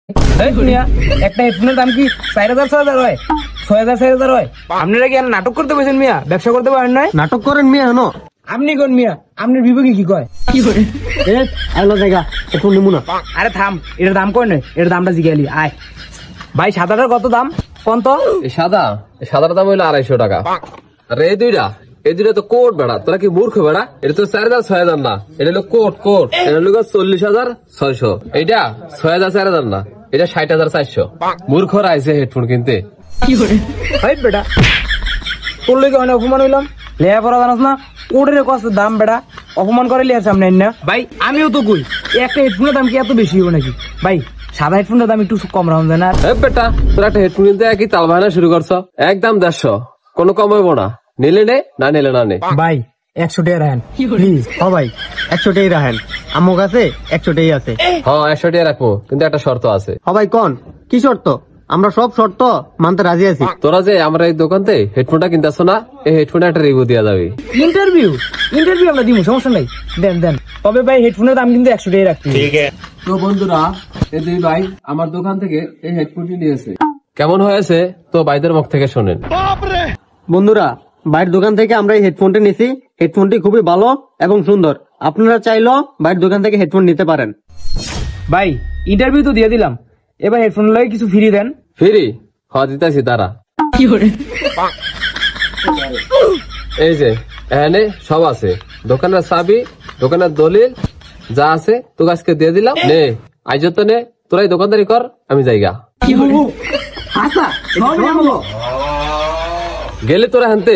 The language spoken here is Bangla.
একটা হেডফোনের দাম কি 4000-6000 হয়? 6000-4000 হয়? আপনারা কি নাটক করতে বসেন মিয়া? ব্যবসা করতে পারেন নয়? নাটক করেন মিয়া হনো আপনি কোন মিয়া? আপনার বিবেকে কি কয়? কি করে আলো জায়গা এখন নিমুনা আরে থাম, এটার দাম কয় নয়, এটার দামটা জিজ্ঞালি আয়। ভাই সাদাটার কত দাম কোন তো? সাদার দাম হইলো 250 টাকা। আর এই দুইটা তো কোট বেড়া, তোরা কি মূর্খ বেড়া? এটা তো 4000-6000 না, এটা হলো কোট। এটা হলো 40,600। এইটা 6000-4000 না, এটা 60,400। মূর্খরা আইছে হেডফোন কিনতে। ভাই বেটা তোর লোক অনেক অপমান হইলাম। লেয়া পড়া জানাস না, কোটের কত দাম বেটা, অপমান করে লিয়ার সামনে না ভাই। আমিও তো কই একটা হেডফোনের দাম কি এত বেশি হবে নাকি? ভাই সাদা হেডফোনের দাম একটু কম রাখুন যায় না? বেটা তোরা একটা হেডফোন কিনতে একই তাল বাহানা শুরু করছ, একদম 150, কোনো কম হইব না। নিলে নে, না নিলে না নে। ভাই 100 টাকা রাখেন প্লিজ। হ ভাই 100 টাকাই রাখেন, আমার কাছে 100 টাকাই আছে। হ্যাঁ 100 টাকা রাখবো, কিন্তু একটা শর্ত আছে। হ ভাই কোন কি শর্ত? আমরা সব শর্ত মানতে রাজি আছি। তোরা যে আমরা এই দোকানতে হেডফোনটা কিনতেছ না, এই হেডফোনে একটা রিভিউ দেওয়া যাবে। ইন্টারভিউ আমরা দিব, সমস্যা নাই, দেন। তবে ভাই হেডফোনের দাম কিন্তু 100 টাকা রাখতে হবে। তো বন্ধুরা, এই দুই ভাই আমার দোকান থেকে এই হেডফোনটি নিয়েছে। কেমন হয়েছে তো ভাইদের মুখ থেকে শোনেন। বন্ধুরা, বাইরের দোকান থেকে আমরা এই হেডফোনটি নিছি। হেডফোনটি খুবই ভালো এবং সুন্দর। আপনারা চাইলেও বাইরের দোকান থেকে হেডফোন নিতে পারেন। ভাই ইন্টারভিউ তো দিয়ে দিলাম, এবার হেডফোন লয়ে কিছু ফ্রি দেন। ফ্রি? হ্যাঁ দিতেছি তারা। এই যে এখানে সব আছে, দোকানের চাবি, দোকানের দলিল যা আছে তোকে আজকে দিয়ে দিলাম। নে আইজ তো নে, তোরাই দোকানদারি কর, আমি যাইগা। গেলে তোরা হানতে